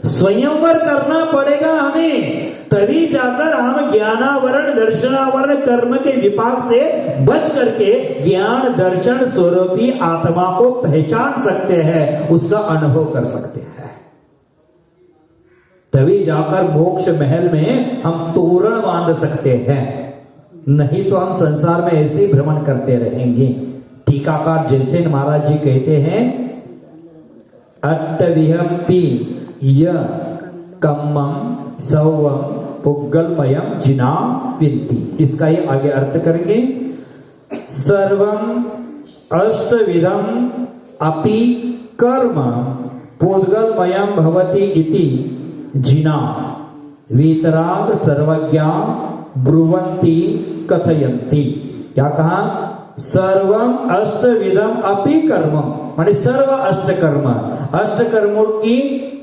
स्वयंवर करना पड़ेगा हमें, तभी जाकर हम ज्ञानावरण दर्शनावरण कर्म के विपाक से बच करके ज्ञान दर्शन स्वरूपी आत्मा को पहचान सकते हैं, उसका अनुभव कर सकते हैं। तभी जाकर मोक्ष महल में हम तोरण बांध सकते हैं, नहीं तो हम संसार में ऐसे ही भ्रमण करते रहेंगे। टीकाकार जयसेन महाराज जी कहते हैं, अट्टविहंपि य कम्मं सौवं पुग्गलमयं जिना विन्ति। इसका ये आगे अर्थ करेंगे, सर्वं अष्टविधं अपि कर्म पुद्गलमयं भवति इति जिना वीतराग सर्वज्ञा ब्रुवंती कथयंती। क्या कहा? सर्वम अष्टविधम अपि कर्मम, माने सर्व अष्ट कर्म, अष्ट कर्मों की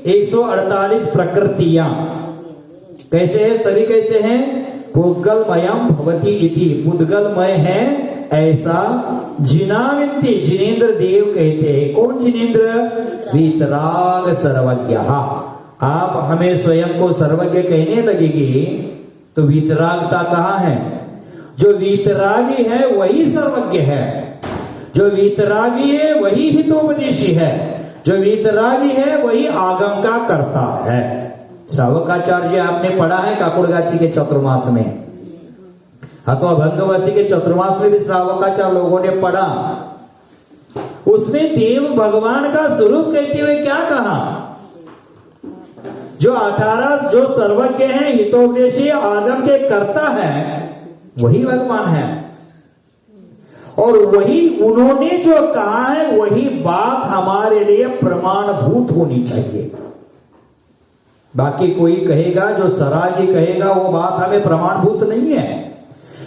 148 प्रकृतियां कैसे है? सभी कैसे हैं? पुद्गलमयम भवति इति, पुद्गलमय है ऐसा जिनाविंती, जिनेन्द्र देव कहते हैं। कौन जिनेन्द्र? वीतराग सर्वज्ञ। आप हमें स्वयं को सर्वज्ञ कहने लगेगी तो वीतरागता कहाँ है? जो वीतरागी है वही सर्वज्ञ है, जो वीतरागी है वही हितोपदेशी है, जो वीतरागी है वही आगम का करता है। श्रावकाचार्य आपने पढ़ा है काकुड़गाची के चतुर्मास में, अथवा भंगवशी के चतुर्मास में भी श्रावकाचार्य लोगों ने पढ़ा। उसमें देव भगवान का स्वरूप कहते हुए क्या कहा? जो 18 जो सर्वज्ञ है, हितोपदेशी, आगम के कर्ता है, वही भगवान है, और वही उन्होंने जो कहा है वही बात हमारे लिए प्रमाणभूत होनी चाहिए। बाकी कोई कहेगा, जो सरागी कहेगा, वो बात हमें प्रमाणभूत नहीं है।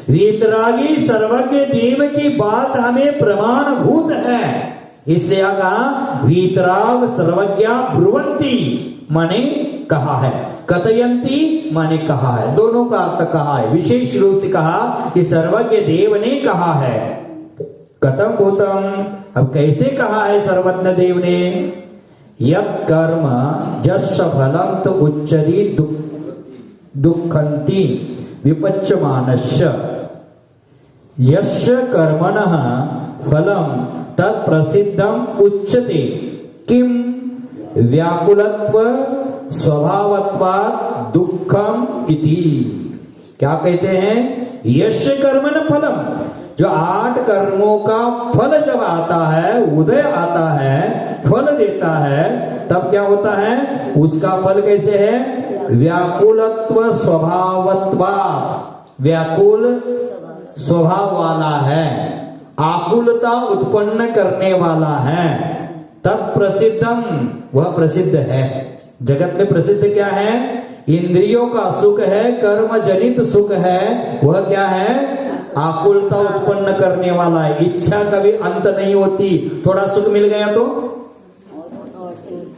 वीतरागी सर्वज्ञ देव की बात हमें प्रमाणभूत है, इसलिए कहा वीतराग सर्वज्ञा ब्रुवंती, माने कहा है, कथयंती माने कहा है, दोनों का अर्थ कहा है। विशेष रूप से कहा कि सर्वज्ञ देव ने कहा है। कथम भूतम, अब कैसे कहा है सर्वज्ञ देव ने? यत् कर्म जस् फलम तो उच्चति दुःखन्ति विपच्यमानस्य यस्य कर्मणः फलम तत् प्रसिद्धम उच्यते किम व्याकुलत्व स्वभावत्वात् दुःखम इति। क्या कहते हैं? यश कर्मण फलम, जो 8 कर्मों का फल जब आता है, उदय आता है, फल देता है, तब क्या होता है? उसका फल कैसे है? व्याकुलत्व स्वभावत्वात्, व्याकुल स्वभाव वाला है, आकुलता उत्पन्न करने वाला है। तत्प्रसिद्धम, वह प्रसिद्ध है। जगत में प्रसिद्ध क्या है? इंद्रियों का सुख है, कर्म जनित सुख है, वह क्या है? आकुलता उत्पन्न करने वाला है। इच्छा कभी अंत नहीं होती, थोड़ा सुख मिल गया तो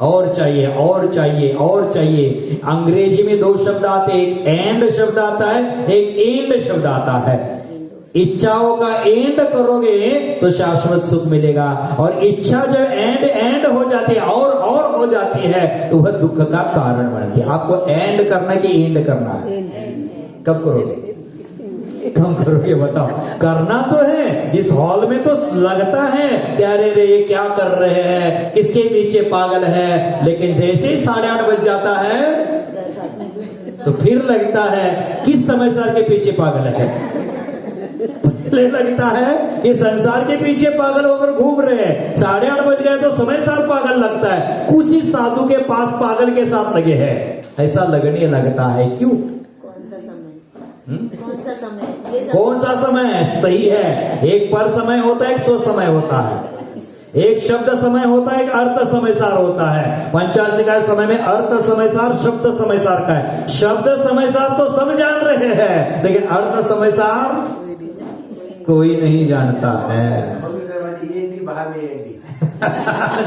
और चाहिए, और चाहिए, और चाहिए। अंग्रेजी में 2 शब्द आते हैं, एक एंड शब्द आता है, एक एंड शब्द आता है। इच्छाओं का एंड करोगे तो शाश्वत सुख मिलेगा, और इच्छा जब एंड हो जाती है और हो जाती है तो वह दुख का कारण बनती है। आपको एंड करना कि एंड करना है? कब करोगे? कब करोगे बताओ? करना तो है। इस हॉल में तो लगता है कि अरे रे ये क्या कर रहे हैं, किसके पीछे पागल है, लेकिन जैसे ही 8:30 बज जाता है तो फिर लगता है किस समझदार के पीछे पागल है। पहले लगता है कि संसार के पीछे पागल होकर घूम रहे हैं, 8:30 बज गए तो समय सार पागल लगता है, कुछ ही साधु के पास पागल के साथ लगे हैं, ऐसा लगने लगता है। क्यों? कौन सा समय? कौन सा समय? ये कौन सा समय सही है? एक पर समय होता है, एक स्व समय होता है, एक शब्द समय होता है, एक अर्थ समय सार होता है। पंचाशी का समय में अर्थ समय सार, शब्द समय सार का है। शब्द समय सार तो सब जान रहे हैं, लेकिन अर्थ समय सार कोई नहीं जानता है।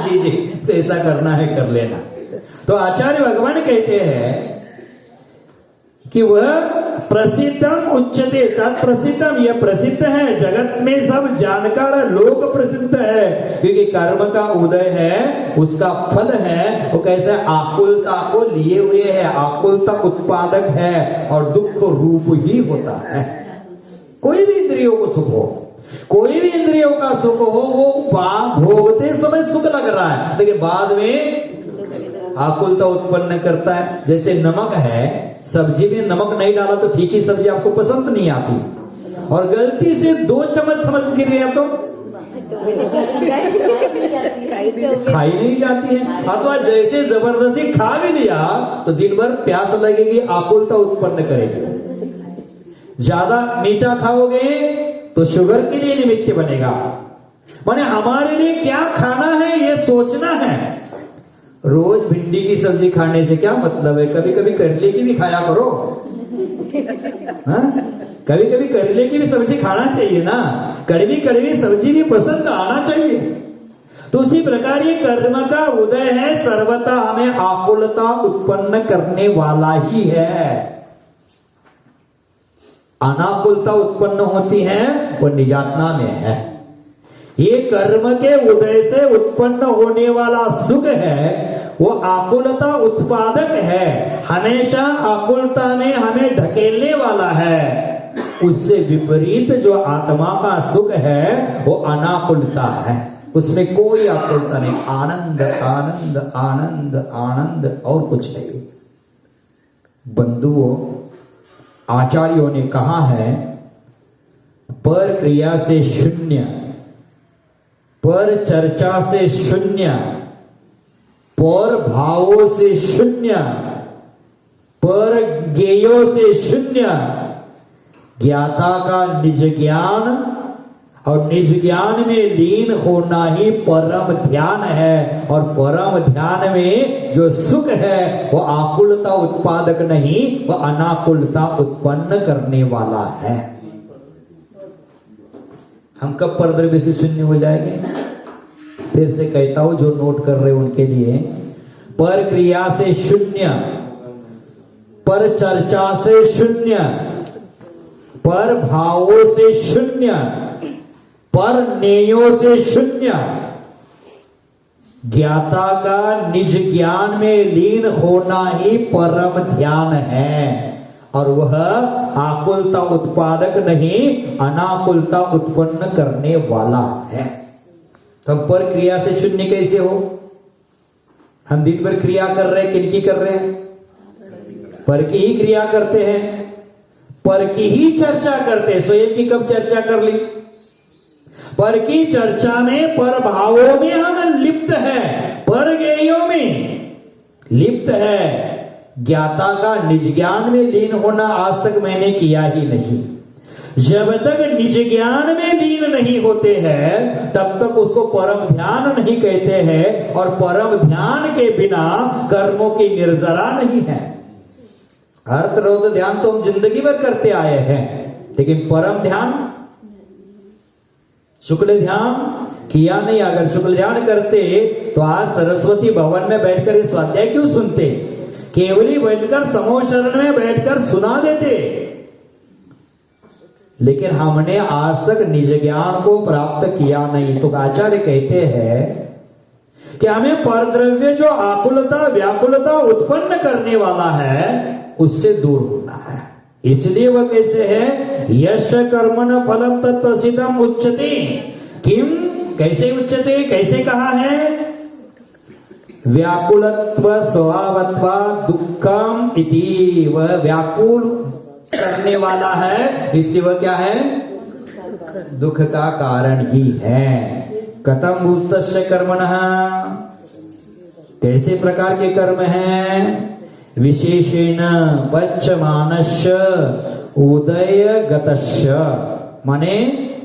जी जी, तो ऐसा करना है कर लेना। तो आचार्य भगवान कहते हैं कि वह प्रसिद्धम उच्चते तत्प्रसिद्धम, यह प्रसिद्ध है, जगत में सब जानकार लोक प्रसिद्ध है, क्योंकि कर्म का उदय है, उसका फल है, वो कैसे आकुलता को लिए हुए है, आकुलता उत्पादक है और दुख रूप ही होता है। कोई भी इंद्रियों को सुख हो, कोई भी इंद्रियों का सुख हो, वो भोगते समय सुख लग रहा है, लेकिन बाद में आकुलता उत्पन्न करता है। जैसे नमक है, सब्जी में नमक नहीं डाला तो फीकी सब्जी आपको पसंद नहीं आती, और गलती से 2 चम्मच समझ गिर गया तो खाई नहीं जाती है। अथवा जैसे जबरदस्ती खा भी लिया तो दिन भर प्यास लगेगी, आकुलता उत्पन्न करेगी। ज्यादा मीठा खाओगे तो शुगर के लिए निमित्त बनेगा। माने हमारे लिए क्या खाना है ये सोचना है। रोज भिंडी की सब्जी खाने से क्या मतलब है? कभी कभी करेले की भी खाया करो। कभी कभी करेले की भी सब्जी खाना चाहिए ना, कड़वी कड़वी सब्जी भी पसंद आना चाहिए। तो उसी प्रकार ये कर्म का उदय है, सर्वथा हमें आकुलता उत्पन्न करने वाला ही है। अनाकुलता उत्पन्न होती है वो निजातना में है। ये कर्म के उदय से उत्पन्न होने वाला सुख है, वो आकुलता उत्पादक है, हमेशा आकुलता में हमें ढकेलने वाला है। उससे विपरीत जो आत्मा का सुख है वो अनाकुलता है, उसमें कोई आकुलता नहीं, आनंद आनंद आनंद आनंद और कुछ नहीं। बंधुओं, आचार्यों ने कहा है पर क्रिया से शून्य, पर चर्चा से शून्य, पर भावों से शून्य, पर ज्ञेयों से शून्य, ज्ञाता का निज ज्ञान और निज ज्ञान में लीन होना ही परम ध्यान है। और परम ध्यान में जो सुख है वो आकुलता उत्पादक नहीं, वह अनाकुलता उत्पन्न करने वाला है। हम कब परद्रव्य से शून्य हो जाएंगे? फिर से कहता हूं, जो नोट कर रहे उनके लिए, पर क्रिया से शून्य, पर चर्चा से शून्य, पर भावों से शून्य, पर नेयों से शून्य, ज्ञाता का निज ज्ञान में लीन होना ही परम ध्यान है। और वह आकुलता उत्पादक नहीं, अनाकुलता उत्पन्न करने वाला है। तो हम पर क्रिया से शून्य कैसे हो? हम दिन भर क्रिया कर रहे हैं, किनकी कर रहे हैं? पर की ही क्रिया करते हैं, पर की ही चर्चा करते हैं। स्वयं की कब चर्चा कर ली? पर की चर्चा में, पर भावों में हम लिप्त है, पर ज्ञेयों में लिप्त है। ज्ञाता का निज ज्ञान में लीन होना आज तक मैंने किया ही नहीं। जब तक निज ज्ञान में लीन नहीं होते हैं तब तक उसको परम ध्यान नहीं कहते हैं, और परम ध्यान के बिना कर्मों की निर्जरा नहीं है। अर्थ रोध ध्यान तो हम जिंदगी भर करते आए हैं, लेकिन परम ध्यान, शुक्ल ध्यान किया नहीं। अगर शुक्ल ध्यान करते तो आज सरस्वती भवन में बैठकर ये स्वाध्याय क्यों सुनते? केवली बैठकर समूह शरण में बैठकर सुना देते। लेकिन हमने आज तक निज ज्ञान को प्राप्त किया नहीं। तो आचार्य कहते हैं कि हमें परद्रव्य जो आकुलता व्याकुलता उत्पन्न करने वाला है उससे दूर होना है। इसलिए वह कैसे है, यश कर्मण फलम तत्प्रसिद्धम उच्यते। किम, कैसे उच्यते, कैसे कहा है, व्याकुलत्व स्वभावत्वा दुखम इति। वह व्याकुल करने वाला है, इसलिए वह क्या है, दुख का कारण ही है। कथम भूतस्य कर्मणः, कैसे प्रकार के कर्म हैं, विशेषेण पच्यमानस्य उदयगतस्य, माने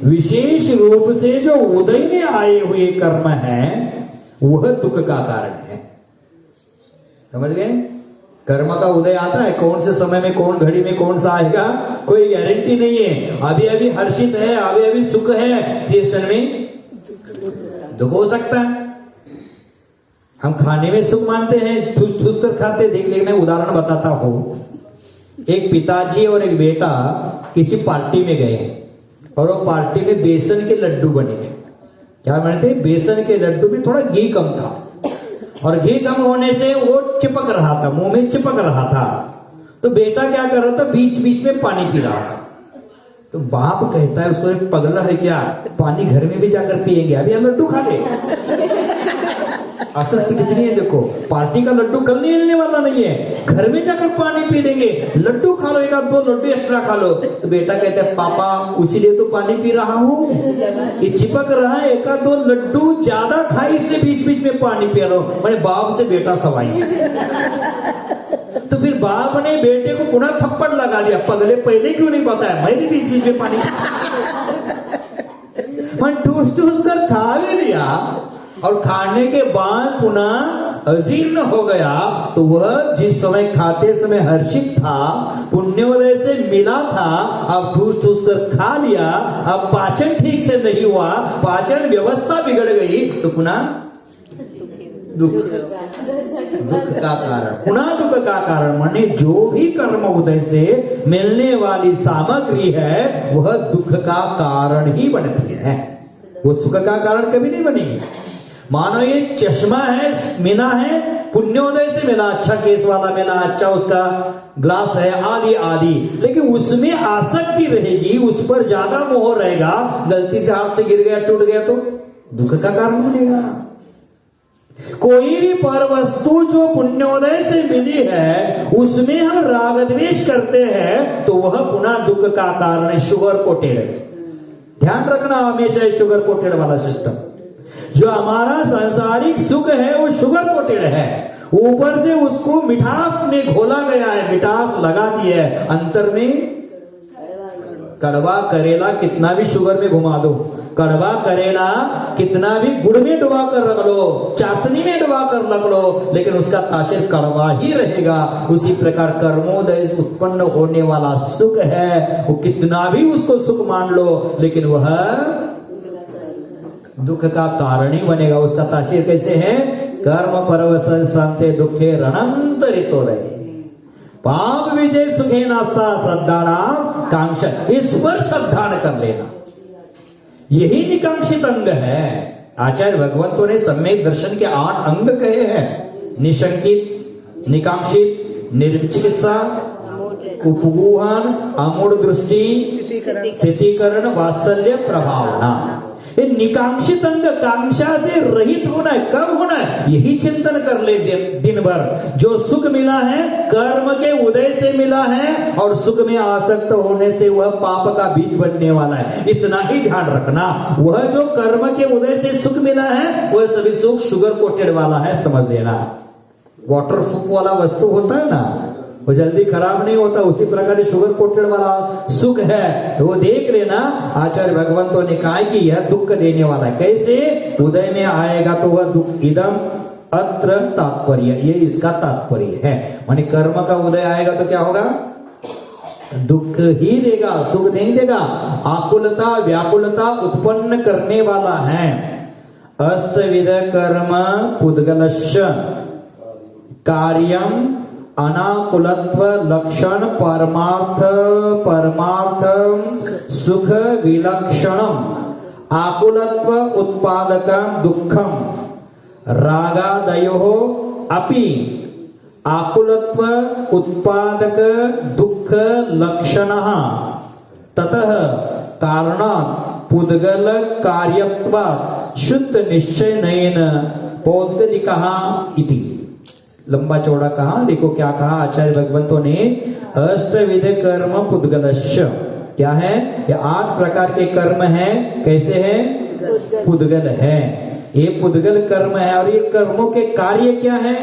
विशेष रूप से जो उदय में आए हुए कर्म हैं वह दुख का कारण है। समझ गए, कर्म का उदय आता है, कौन से समय में कौन घड़ी में कौन सा आएगा कोई गारंटी नहीं है। अभी अभी हर्षित है, अभी अभी सुख है, इस क्षण में दुख हो सकता है। हम खाने में सुख मानते हैं, ठूस ठूस कर खाते। देख लेना, उदाहरण बताता हूं। एक पिताजी और एक बेटा किसी पार्टी में गए और वो पार्टी में बेसन के लड्डू बने थे। क्या बने थे, बेसन के लड्डू में थोड़ा घी कम था और घी कम होने से वो चिपक रहा था, मुंह में चिपक रहा था। तो बेटा क्या कर रहा था, बीच बीच में पानी पी रहा था। तो बाप कहता है उसको, पगला है क्या, पानी घर में भी जाकर पिएंगे, अभी हम लड्डू खा ले। आसक्ति कितनी है देखो, पार्टी का लड्डू कल नहीं मिलने वाला नहीं है, घर में जाकर पानी पी लेंगे, लड्डू खा लो, एक आध दो लड्डू एक्स्ट्रा खा लो। तो बेटा कहता है पापा उसीलिए तो पानी पी रहा हूँ, ये चिपक रहा है, एक आध दो लड्डू ज्यादा खाई इसलिए बीच बीच में पानी पी रहा हूँ। मैंने बाप से बेटा सवाई। तो फिर बाप ने बेटे को पुनः थप्पड़ लगा दिया, पगले पहले क्यों नहीं बताया, मैंने बीच बीच में पानी मैं ठूस ठूस कर खा भी लिया और खाने के बाद पुनः अजीर्ण हो गया। तो वह जिस समय खाते समय हर्षित था, पुण्योदय से मिला था, अब ठूस ठूस कर खा लिया, अब पाचन ठीक से नहीं हुआ, पाचन व्यवस्था बिगड़ गई, तो पुनः दुख का कारण, पुनः दुख का कारण। माने जो भी कर्म उदय से मिलने वाली सामग्री है वह दुख का कारण ही बनती है, वो सुख का कारण कभी नहीं बनेगी। मानो ये चश्मा है, मिला है, पुण्योदय से मिला, अच्छा केस वाला मिला, अच्छा उसका ग्लास है, आदि आदि, लेकिन उसमें आसक्ति रहेगी, उस पर ज्यादा मोह रहेगा, गलती से हाथ से गिर गया, टूट गया तो दुख का कारण बनेगा। कोई भी पर वस्तु जो पुण्योदय से मिली है उसमें हम राग द्वेष करते हैं तो वह पुनः दुख का कारण है। शुगर कोटेड, ध्यान रखना हमेशा शुगर कोटेड वाला सिस्टम। जो हमारा सांसारिक सुख है वो शुगर कोटेड है, ऊपर से उसको मिठास में घोला गया है, मिठास लगा दी है, अंतर में कड़वा करेला कितना भी शुगर में घुमा दो, कड़वा करेला कितना भी गुड़ में डुबा कर रख लो, चाशनी में डुबा कर रख लो, लेकिन उसका तासीर कड़वा ही रहेगा। उसी प्रकार कर्मोदय उत्पन्न होने वाला सुख है, वो कितना भी उसको सुख मान लो, लेकिन वह दुख का कारण ही बनेगा। उसका तासीर कैसे है, कर्म परवश शांति दुखे रणंतरितो रहे, पाप विजय सुखे नास्ता श्रद्धानाम कांक्षा। इस पर श्रद्धा कर लेना, यही निकांक्षित अंग है। आचार्य भगवंतों ने सम्यक दर्शन के 8 अंग कहे हैं, निशंकित, निकांक्षित, निर्चिकित्सा, उपगूहन, अमूढ़ दृष्टि, स्थितिकरण, वात्सल्य, प्रभावना। ये निकांक्षित अंग, कांक्षा से रहित होना है। कब होना है, यही चिंतन कर ले दिन भर। जो सुख मिला है कर्म के उदय से मिला है और सुख में आसक्त होने से वह पाप का बीज बनने वाला है, इतना ही ध्यान रखना। वह जो कर्म के उदय से सुख मिला है वह सभी सुख शुगर कोटेड वाला है, समझ लेना। वाटरप्रूफ वाला वस्तु होता है ना, वो जल्दी खराब नहीं होता, उसी प्रकार शुगर कोटेड वाला सुख है, वो देख लेना। आचार्य भगवंतों ने कहा कि यह दुख देने वाला है। कैसे, उदय में आएगा तो वह दुख, इदम अत्र तात्पर्य, ये इसका तात्पर्य है। माने कर्म का उदय आएगा तो क्या होगा, दुख ही देगा, सुख नहीं देगा। आकुलता व्याकुलता उत्पन्न करने वाला है। अष्टविध कर्म पुद्गलस्य कार्यम अनाकुलत्व लक्षण परमार्थ सुख विलक्षणम आकुलत्व उत्पादकम दुःखम रागादयो अपि आकुलत्व उत्पादक दुःख लक्षणः ततः कारणात् पुद्गल कार्यत्वात् शुद्ध निश्चयेन पौद्गलिकः इति। लंबा चौड़ा कहा, देखो क्या कहा आचार्य भगवंतों ने, अष्टविध कर्म पुद्गलस्य, क्या है ये 8 प्रकार के कर्म हैं, कैसे हैं, पुद्गल है, ये पुद्गल कर्म है। और ये कर्मों के कार्य क्या है,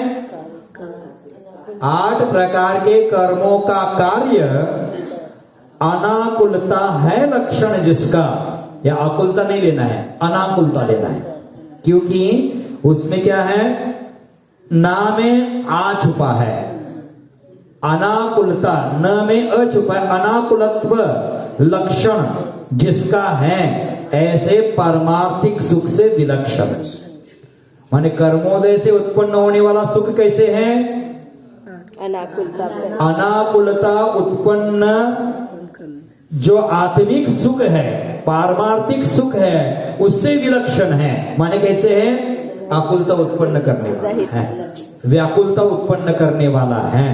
8 प्रकार के कर्मों का कार्य अनाकुलता है लक्षण जिसका, या आकुलता नहीं लेना है, अनाकुलता लेना है, क्योंकि उसमें क्या है, ना में आ छुपा है, अनाकुलता, न में अ छुपा है, अनाकुलत्व लक्षण जिसका है, ऐसे पारमार्थिक सुख से विलक्षण। माने कर्मोदय से उत्पन्न होने वाला सुख कैसे है, अनाकुलता उत्पन्न जो आत्मिक सुख है, पारमार्थिक सुख है, उससे विलक्षण है। माने कैसे है, आकुलता उत्पन्न करने वाला है, व्याकुलता उत्पन्न करने वाला है,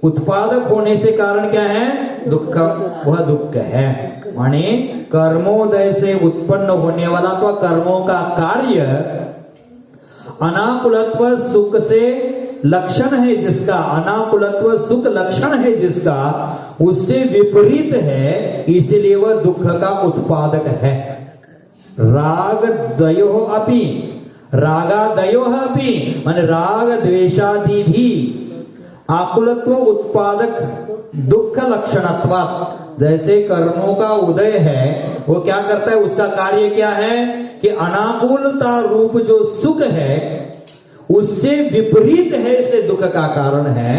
उत्पादक होने से कारण क्या है, दुख, वह दुख है। माने कर्मोदय से उत्पन्न होने वाला तो कर्मों का कार्य अनाकुलत्व सुख से लक्षण है जिसका, अनाकुलत्व सुख लक्षण है जिसका, उससे विपरीत है, इसलिए वह दुख का उत्पादक है। राग दयो अपि, रागादयो अपि माने राग द्वेषादि भी आकुलत्व उत्पादक दुख लक्षणत्वात्, जैसे कर्मों का उदय है वो क्या करता है, उसका कार्य क्या है कि अनाकुलता रूप जो सुख है उससे विपरीत है, इसलिए दुख का कारण है।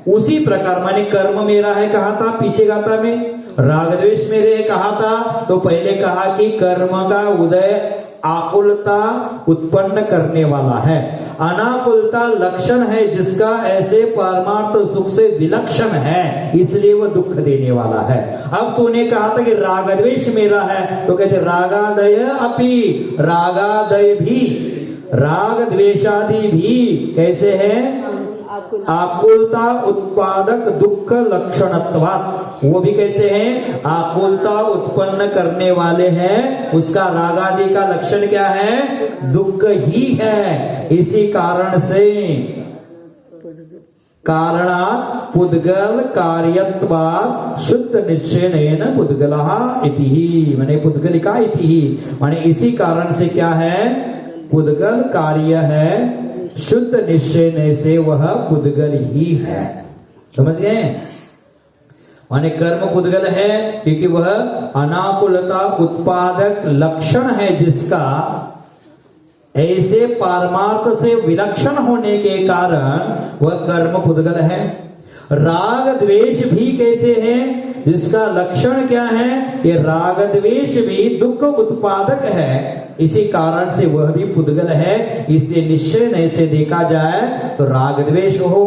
उसी प्रकार माने कर्म मेरा है कहा था पीछे गाथा में, राग द्वेष मेरे है कहा था, तो पहले कहा कि कर्म का उदय आकुलता उत्पन्न करने वाला है, अनाकुलता लक्षण है जिसका, ऐसे परमार्थ सुख से विलक्षण है, इसलिए वह दुख देने वाला है। अब तूने कहा था कि राग द्वेष मेरा है, तो कहते रागादय अपि, रागादय भी, राग द्वेषादि भी कैसे है, आकुलता उत्पादक दुख लक्षणत्वात्, वो भी कैसे हैं, आकुलता उत्पन्न करने वाले हैं, उसका रागादि का लक्षण क्या है, दुख ही है। इसी कारण से कारणात् पुद्गल कार्यत्वात् शुद्ध निश्चयेन पुद्गलः इति, माने पुद्गलिका इति, माने इसी कारण से क्या है, पुद्गल कार्य है, शुद्ध निश्चय से वह पुद्गल ही है। समझ गए, माने कर्म पुद्गल है क्योंकि वह अनाकुलता उत्पादक लक्षण है जिसका, ऐसे पारमार्थ से विलक्षण होने के कारण वह कर्म पुद्गल है। राग द्वेष भी कैसे है, जिसका लक्षण क्या है, ये राग द्वेष भी दुख उत्पादक है, इसी कारण से वह भी पुद्गल है। इसलिए निश्चय नहीं से देखा जाए तो राग द्वेष हो,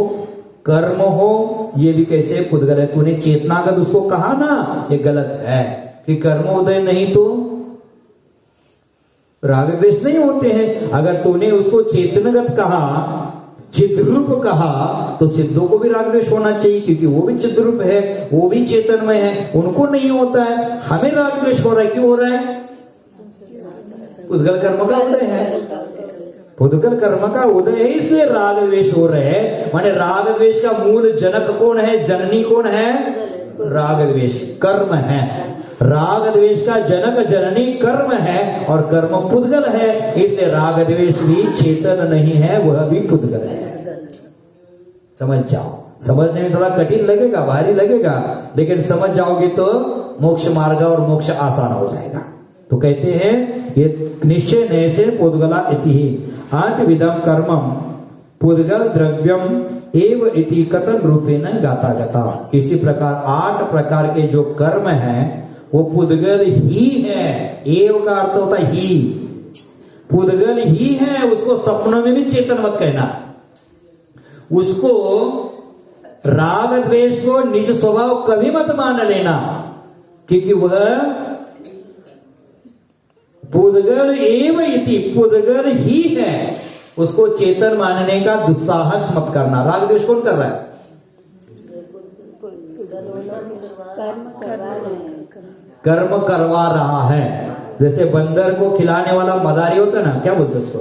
कर्म हो, ये भी कैसे पुद्गल है। तूने चेतनागत उसको कहा ना, ये गलत है कि कर्म उदय नहीं तो राग द्वेष नहीं होते हैं। अगर तूने उसको चेतनगत कहा, चिद्रूप कहा, तो सिद्धों को भी राग द्वेष होना चाहिए क्योंकि वो भी चिद्रूप है, वो भी चेतनमय है, उनको नहीं होता है, हमें राग द्वेष हो रहा है। क्यों हो रहा है, पुद्गल कर्म का उदय है, पुद्गल कर्म का उदय है, इसलिए राग द्वेष हो रहे हैं। माने राग द्वेष का मूल जनक कौन है, जननी कौन है, राग द्वेष कर्म है। राग द्वेष का जनक जननी कर्म है और कर्म पुद्गल है, इसलिए राग द्वेष भी चेतन नहीं है, वह भी पुद्गल है। समझ जाओ, समझने में थोड़ा कठिन लगेगा, भारी लगेगा, लेकिन समझ जाओगे तो मोक्ष मार्ग और मोक्ष आसान हो जाएगा। तो कहते हैं ये निश्चय नय से पुद्गला इति 8 विधम कर्मम पुद्गल द्रव्यम एव इति कथन रूपेण गाता गता। इसी प्रकार 8 प्रकार के जो कर्म हैं वो पुद्गल ही है। एव का अर्थ होता ही, पुद्गल ही है। उसको सपनों में भी चेतन मत कहना, उसको राग द्वेष को निज स्वभाव कभी मत मान लेना, क्योंकि वह पुद्गल एव इति, पुद्गल ही है। उसको चेतन मानने का दुस्साहस मत करना। राग द्वेष कौन कर रहा है? कर्म करवा रहा है। जैसे बंदर को खिलाने वाला मदारी होता है ना, क्या बोलते हैं उसको?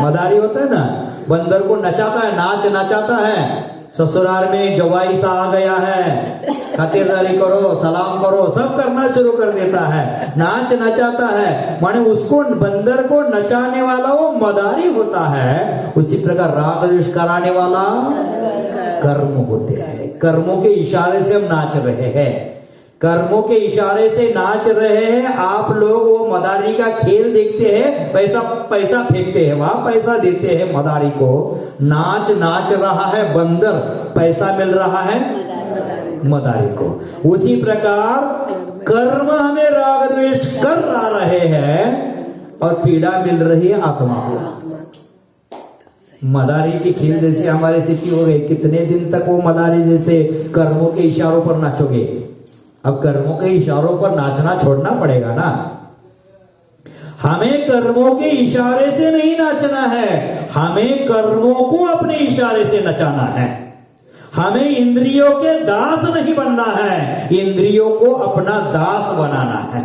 मदारी होता है ना। बंदर को नचाता है, नाच नचाता है। ससुराल में जवाई सा आ गया है, खातिरदारी करो, सलाम करो, सब करना शुरू कर देता है, नाच नचाता है। माने उसको, बंदर को नचाने वाला वो मदारी होता है। उसी प्रकार राग द्वेष कराने वाला कर्म होते हैं। कर्मों के इशारे से हम नाच रहे हैं, कर्मों के इशारे से नाच रहे हैं। आप लोग वो मदारी का खेल देखते हैं, पैसा फेंकते हैं, वहां पैसा देते हैं मदारी को, नाच रहा है बंदर, पैसा मिल रहा है मदारी को। उसी प्रकार कर्म हमें राग द्वेष कर रहे हैं और पीड़ा मिल रही है आत्मा को। मदारी की खेल जैसी हमारी स्थिति हो गई। कितने दिन तक वो मदारी जैसे कर्मों के इशारों पर नाचोगे? अब कर्मों के इशारों पर नाचना छोड़ना पड़ेगा ना। हमें कर्मों के इशारे से नहीं नाचना है, हमें कर्मों को अपने इशारे से नचाना है। हमें इंद्रियों के दास नहीं बनना है, इंद्रियों को अपना दास बनाना है।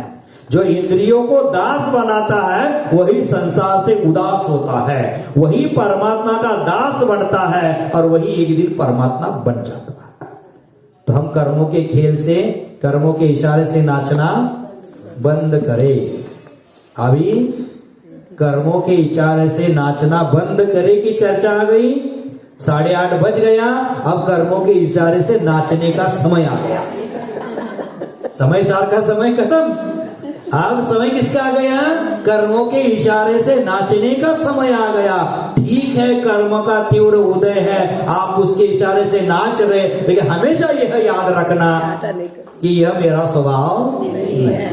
जो इंद्रियों को दास बनाता है वही संसार से उदास होता है, वही परमात्मा का दास बनता है और वही एक दिन परमात्मा बन जाता है। तो हम कर्मों के खेल से, कर्मों के इशारे से नाचना बंद करें। अभी कर्मों के इशारे से नाचना बंद करे की चर्चा आ गई। 8:30 बज गया, अब कर्मों के इशारे से नाचने का समय आ गया। समय सार का समय खत्म, अब समय किसका आ गया? कर्मों के इशारे से नाचने का समय आ गया। ठीक है, कर्म का तीव्र उदय है, आप उसके इशारे से नाच रहे, लेकिन हमेशा यह याद रखना कि यह मेरा स्वभाव नहीं है,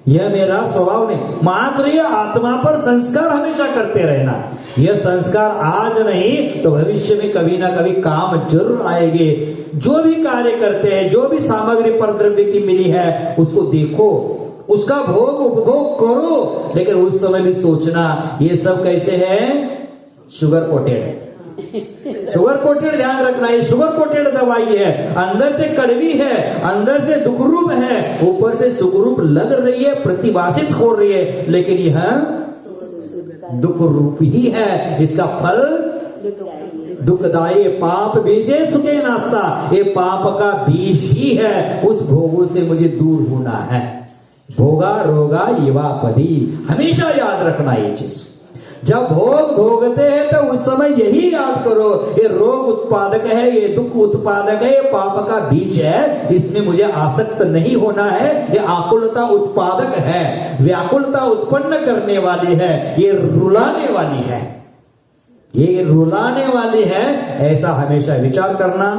यह मेरा स्वभाव नहीं। मात्र यह आत्मा पर संस्कार हमेशा करते रहना। यह संस्कार आज नहीं तो भविष्य में कभी ना कभी काम जरूर आएंगे। जो भी कार्य करते हैं, जो भी सामग्री पर द्रव्य की मिली है, उसको देखो, उसका भोग उपभोग करो, लेकिन उस समय भी सोचना ये सब कैसे है? शुगर कोटेड है। शुगर कोटेड ध्यान रखना, ये शुगर कोटेड दवाई है। अंदर से कड़वी है, अंदर से दुखरूप है, ऊपर से सुखरूप लग रही है, प्रतिभाषित हो रही है, लेकिन यह दुख रूप ही है। इसका फल दुखदायी। पाप बीजे सुखे नास्ता, ये पाप का बीज ही है। उस भोगों से मुझे दूर होना है। भोगा रोगा युवापदी, हमेशा याद रखना ये चीज। जब भोग भोगते हैं तो उस समय यही याद करो, ये रोग उत्पादक है, ये दुख उत्पादक है, ये पाप का बीज है, इसमें मुझे आसक्त नहीं होना है। ये आकुलता उत्पादक है, व्याकुलता उत्पन्न करने वाली है, ये रुलाने वाली है, ये रुलाने वाली है। ऐसा हमेशा विचार करना।